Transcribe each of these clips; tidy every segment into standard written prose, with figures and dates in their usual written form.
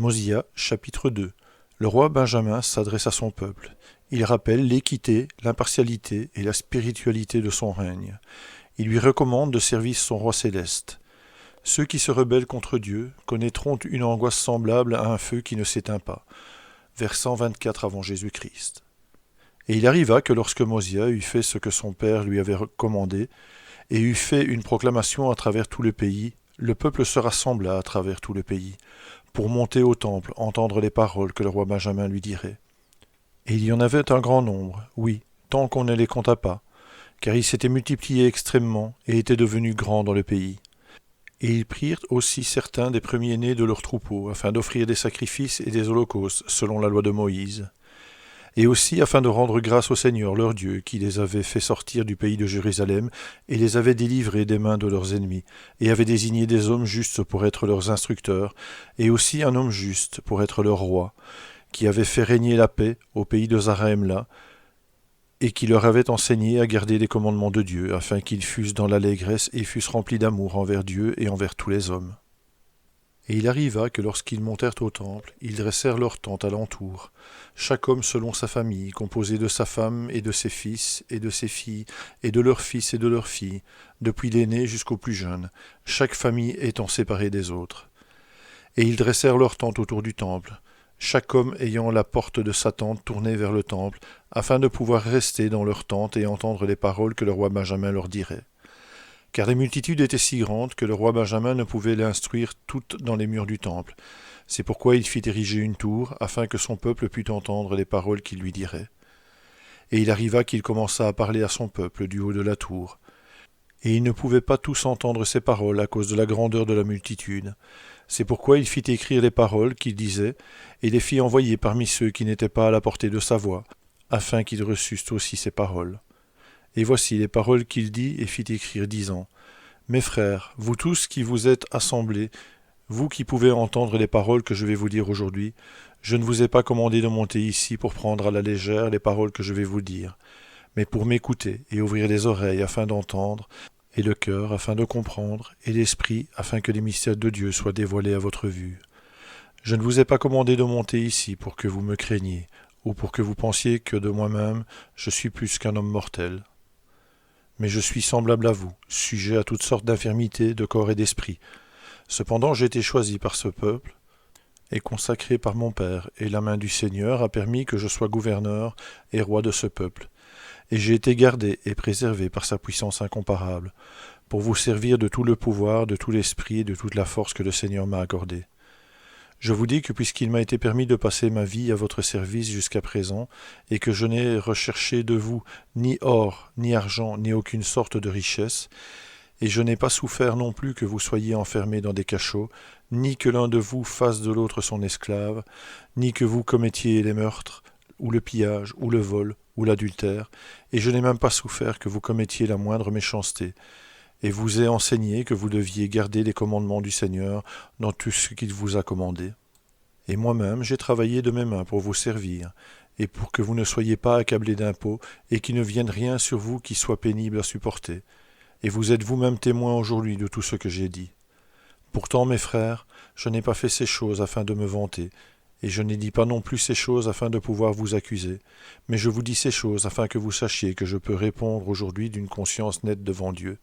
Mosia, chapitre 2. Le roi Benjamin s'adresse à son peuple. Il rappelle l'équité, l'impartialité et la spiritualité de son règne. Il lui recommande de servir son roi céleste. Ceux qui se rebellent contre Dieu connaîtront une angoisse semblable à un feu qui ne s'éteint pas. Vers 124 avant Jésus-Christ. Et il arriva que lorsque Mosia eut fait ce que son père lui avait recommandé, et eut fait une proclamation à travers tout le pays, le peuple se rassembla à travers tout le pays, pour monter au temple, entendre les paroles que le roi Benjamin lui dirait. Et il y en avait un grand nombre, oui, tant qu'on ne les compta pas, car ils s'étaient multipliés extrêmement et étaient devenus grands dans le pays. Et ils prirent aussi certains des premiers-nés de leurs troupeaux, afin d'offrir des sacrifices et des holocaustes, selon la loi de Moïse, et aussi afin de rendre grâce au Seigneur leur Dieu, qui les avait fait sortir du pays de Jérusalem, et les avait délivrés des mains de leurs ennemis, et avait désigné des hommes justes pour être leurs instructeurs, et aussi un homme juste pour être leur roi, qui avait fait régner la paix au pays de Zarahemla, et qui leur avait enseigné à garder les commandements de Dieu, afin qu'ils fussent dans l'allégresse et fussent remplis d'amour envers Dieu et envers tous les hommes. Et il arriva que lorsqu'ils montèrent au temple, ils dressèrent leur tente alentour, chaque homme selon sa famille, composée de sa femme et de ses fils et de ses filles, et de leurs fils et de leurs filles, depuis l'aîné jusqu'au plus jeune, chaque famille étant séparée des autres. Et ils dressèrent leur tente autour du temple, chaque homme ayant la porte de sa tente tournée vers le temple, afin de pouvoir rester dans leur tente et entendre les paroles que le roi Benjamin leur dirait. Car les multitudes étaient si grandes que le roi Benjamin ne pouvait l'instruire toutes dans les murs du temple. C'est pourquoi il fit ériger une tour, afin que son peuple pût entendre les paroles qu'il lui dirait. Et il arriva qu'il commença à parler à son peuple du haut de la tour. Et ils ne pouvaient pas tous entendre ses paroles à cause de la grandeur de la multitude. C'est pourquoi il fit écrire les paroles qu'il disait, et les fit envoyer parmi ceux qui n'étaient pas à la portée de sa voix, afin qu'ils reçussent aussi ses paroles. Et voici les paroles qu'il dit et fit écrire, disant : Mes frères, vous tous qui vous êtes assemblés, vous qui pouvez entendre les paroles que je vais vous dire aujourd'hui, je ne vous ai pas commandé de monter ici pour prendre à la légère les paroles que je vais vous dire, mais pour m'écouter et ouvrir les oreilles afin d'entendre, et le cœur afin de comprendre, et l'esprit afin que les mystères de Dieu soient dévoilés à votre vue. Je ne vous ai pas commandé de monter ici pour que vous me craigniez, ou pour que vous pensiez que de moi-même je suis plus qu'un homme mortel. Mais je suis semblable à vous, sujet à toutes sortes d'infirmités de corps et d'esprit. Cependant j'ai été choisi par ce peuple, et consacré par mon Père, et la main du Seigneur a permis que je sois gouverneur et roi de ce peuple. Et j'ai été gardé et préservé par sa puissance incomparable, pour vous servir de tout le pouvoir, de tout l'esprit et de toute la force que le Seigneur m'a accordée. Je vous dis que puisqu'il m'a été permis de passer ma vie à votre service jusqu'à présent, et que je n'ai recherché de vous ni or, ni argent, ni aucune sorte de richesse, et je n'ai pas souffert non plus que vous soyez enfermés dans des cachots, ni que l'un de vous fasse de l'autre son esclave, ni que vous commettiez les meurtres, ou le pillage, ou le vol, ou l'adultère, et je n'ai même pas souffert que vous commettiez la moindre méchanceté, et vous ai enseigné que vous deviez garder les commandements du Seigneur dans tout ce qu'il vous a commandé. Et moi-même j'ai travaillé de mes mains pour vous servir, et pour que vous ne soyez pas accablés d'impôts, et qu'il ne vienne rien sur vous qui soit pénible à supporter. Et vous êtes vous-même témoins aujourd'hui de tout ce que j'ai dit. Pourtant, mes frères, je n'ai pas fait ces choses afin de me vanter, et je n'ai dit pas non plus ces choses afin de pouvoir vous accuser, mais je vous dis ces choses afin que vous sachiez que je peux répondre aujourd'hui d'une conscience nette devant Dieu.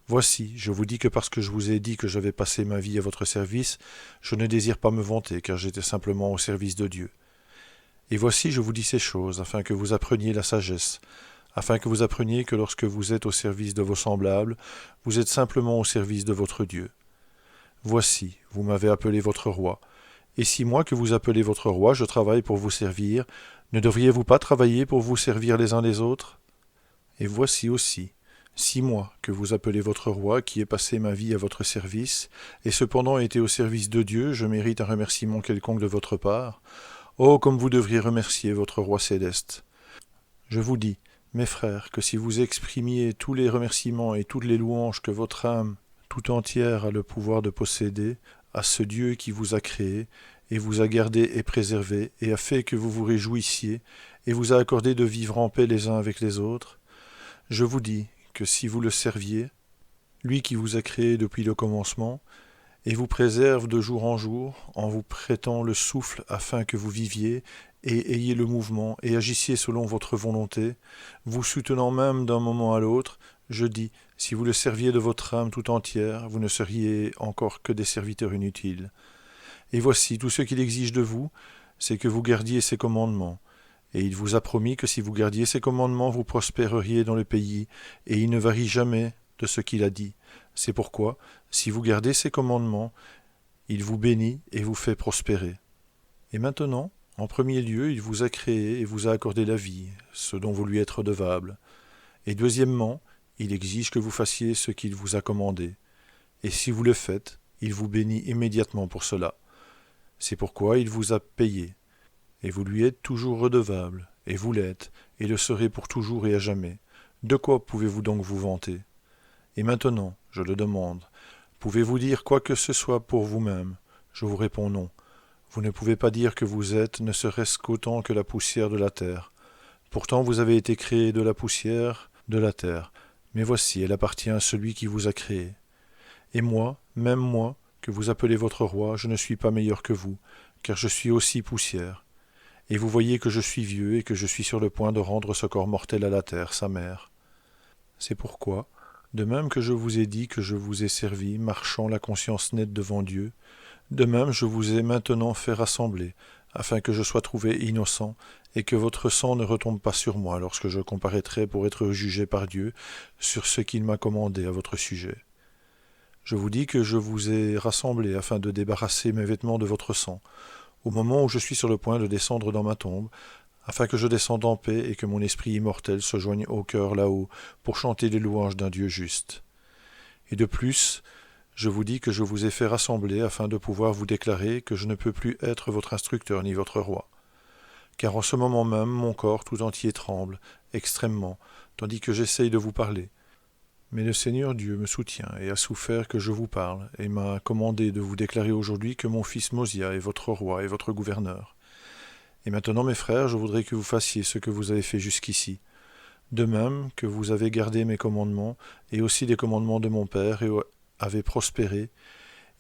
Voici, je vous dis que parce que je vous ai dit que j'avais passé ma vie à votre service, je ne désire pas me vanter, car j'étais simplement au service de Dieu. Et voici, je vous dis ces choses, afin que vous appreniez la sagesse, afin que vous appreniez que lorsque vous êtes au service de vos semblables, vous êtes simplement au service de votre Dieu. Voici, vous m'avez appelé votre roi, et si moi que vous appelez votre roi, je travaille pour vous servir, ne devriez-vous pas travailler pour vous servir les uns les autres ? Et voici aussi, si moi, que vous appelez votre roi, qui ai passé ma vie à votre service, et cependant été au service de Dieu, je mérite un remerciement quelconque de votre part, oh, comme vous devriez remercier votre roi céleste. Je vous dis, mes frères, que si vous exprimiez tous les remerciements et toutes les louanges que votre âme tout entière a le pouvoir de posséder, à ce Dieu qui vous a créé, et vous a gardé et préservé, et a fait que vous vous réjouissiez, et vous a accordé de vivre en paix les uns avec les autres, je vous dis que si vous le serviez, lui qui vous a créé depuis le commencement, et vous préserve de jour en jour, en vous prêtant le souffle afin que vous viviez, et ayez le mouvement, et agissiez selon votre volonté, vous soutenant même d'un moment à l'autre, je dis, si vous le serviez de votre âme tout entière, vous ne seriez encore que des serviteurs inutiles. Et voici, tout ce qu'il exige de vous, c'est que vous gardiez ses commandements. Et il vous a promis que si vous gardiez ses commandements, vous prospéreriez dans le pays, et il ne varie jamais de ce qu'il a dit. C'est pourquoi, si vous gardez ses commandements, il vous bénit et vous fait prospérer. Et maintenant, en premier lieu, il vous a créé et vous a accordé la vie, ce dont vous lui êtes redevable. Et deuxièmement, il exige que vous fassiez ce qu'il vous a commandé. Et si vous le faites, il vous bénit immédiatement pour cela. C'est pourquoi il vous a payé. Et vous lui êtes toujours redevable, et vous l'êtes, et le serez pour toujours et à jamais. De quoi pouvez-vous donc vous vanter? Et maintenant, je le demande, pouvez-vous dire quoi que ce soit pour vous-même? Je vous réponds non. Vous ne pouvez pas dire que vous êtes, ne serait-ce qu'autant que la poussière de la terre. Pourtant vous avez été créé de la poussière de la terre, mais voici, elle appartient à celui qui vous a créé. Et moi, même moi, que vous appelez votre roi, je ne suis pas meilleur que vous, car je suis aussi poussière. Et vous voyez que je suis vieux et que je suis sur le point de rendre ce corps mortel à la terre, sa mère. C'est pourquoi, de même que je vous ai dit que je vous ai servi, marchant la conscience nette devant Dieu, de même je vous ai maintenant fait rassembler, afin que je sois trouvé innocent, et que votre sang ne retombe pas sur moi lorsque je comparaîtrai pour être jugé par Dieu sur ce qu'il m'a commandé à votre sujet. Je vous dis que je vous ai rassemblé afin de débarrasser mes vêtements de votre sang, au moment où je suis sur le point de descendre dans ma tombe, afin que je descende en paix et que mon esprit immortel se joigne au cœur là-haut pour chanter les louanges d'un Dieu juste. Et de plus, je vous dis que je vous ai fait rassembler afin de pouvoir vous déclarer que je ne peux plus être votre instructeur ni votre roi. Car en ce moment même, mon corps tout entier tremble, extrêmement, tandis que j'essaye de vous parler. Mais le Seigneur Dieu me soutient et a souffert que je vous parle, et m'a commandé de vous déclarer aujourd'hui que mon fils Mosia est votre roi et votre gouverneur. Et maintenant, mes frères, je voudrais que vous fassiez ce que vous avez fait jusqu'ici. De même que vous avez gardé mes commandements, et aussi les commandements de mon Père, et avez prospéré,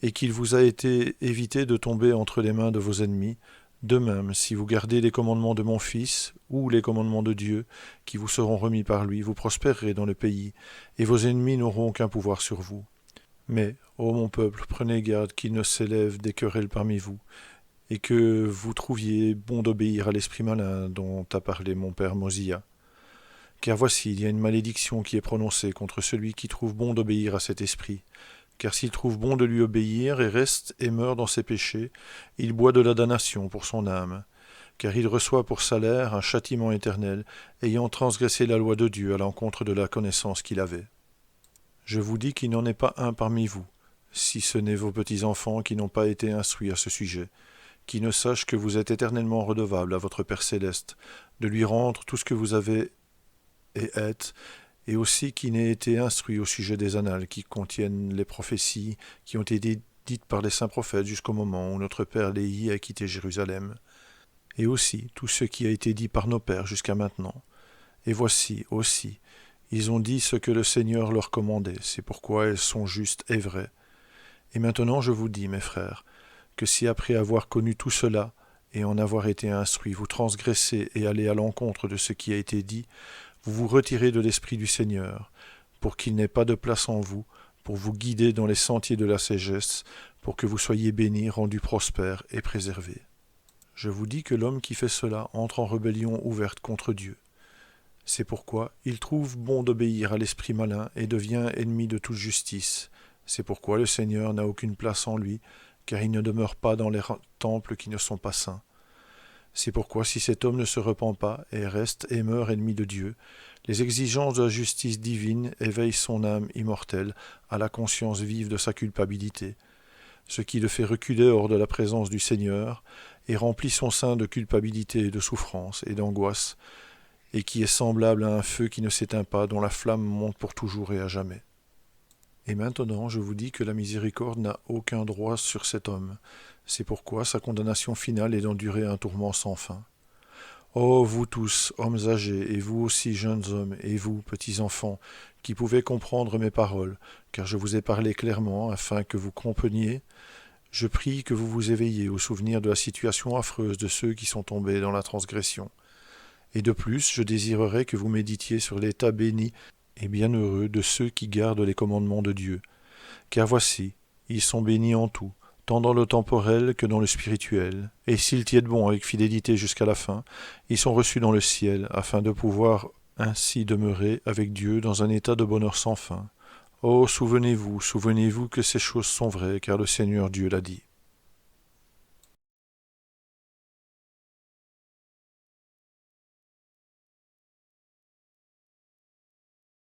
et qu'il vous a été évité de tomber entre les mains de vos ennemis, de même, si vous gardez les commandements de mon Fils, ou les commandements de Dieu, qui vous seront remis par lui, vous prospérerez dans le pays, et vos ennemis n'auront aucun pouvoir sur vous. Mais, ô mon peuple, prenez garde qu'il ne s'élève des querelles parmi vous, et que vous trouviez bon d'obéir à l'esprit malin dont a parlé mon père Mosia. Car voici, il y a une malédiction qui est prononcée contre celui qui trouve bon d'obéir à cet esprit. Car s'il trouve bon de lui obéir et reste et meurt dans ses péchés, il boit de la damnation pour son âme. Car il reçoit pour salaire un châtiment éternel, ayant transgressé la loi de Dieu à l'encontre de la connaissance qu'il avait. Je vous dis qu'il n'en est pas un parmi vous, si ce n'est vos petits-enfants qui n'ont pas été instruits à ce sujet, qui ne sachent que vous êtes éternellement redevables à votre Père céleste, de lui rendre tout ce que vous avez et êtes, et aussi qui n'ait été instruit au sujet des annales qui contiennent les prophéties qui ont été dites par les saints prophètes jusqu'au moment où notre Père Léhi a quitté Jérusalem, et aussi tout ce qui a été dit par nos pères jusqu'à maintenant. Et voici aussi, ils ont dit ce que le Seigneur leur commandait, c'est pourquoi elles sont justes et vraies. Et maintenant je vous dis, mes frères, que si après avoir connu tout cela, et en avoir été instruits, vous transgressez et allez à l'encontre de ce qui a été dit, vous vous retirez de l'Esprit du Seigneur, pour qu'il n'ait pas de place en vous, pour vous guider dans les sentiers de la sagesse, pour que vous soyez bénis, rendus prospères et préservés. Je vous dis que l'homme qui fait cela entre en rébellion ouverte contre Dieu. C'est pourquoi il trouve bon d'obéir à l'esprit malin et devient ennemi de toute justice. C'est pourquoi le Seigneur n'a aucune place en lui, car il ne demeure pas dans les temples qui ne sont pas saints. C'est pourquoi si cet homme ne se repent pas et reste et meurt ennemi de Dieu, les exigences de la justice divine éveillent son âme immortelle à la conscience vive de sa culpabilité, ce qui le fait reculer hors de la présence du Seigneur et remplit son sein de culpabilité et de souffrance et d'angoisse, et qui est semblable à un feu qui ne s'éteint pas, dont la flamme monte pour toujours et à jamais. Et maintenant, je vous dis que la miséricorde n'a aucun droit sur cet homme. C'est pourquoi sa condamnation finale est d'endurer un tourment sans fin. Ô vous tous, hommes âgés, et vous aussi jeunes hommes, et vous, petits enfants, qui pouvez comprendre mes paroles, car je vous ai parlé clairement, afin que vous compreniez, je prie que vous vous éveilliez au souvenir de la situation affreuse de ceux qui sont tombés dans la transgression. Et de plus, je désirerais que vous méditiez sur l'état béni et bienheureux de ceux qui gardent les commandements de Dieu. Car voici, ils sont bénis en tout, tant dans le temporel que dans le spirituel. Et s'ils tiennent bon avec fidélité jusqu'à la fin, ils sont reçus dans le ciel, afin de pouvoir ainsi demeurer avec Dieu dans un état de bonheur sans fin. Oh, souvenez-vous que ces choses sont vraies, car le Seigneur Dieu l'a dit.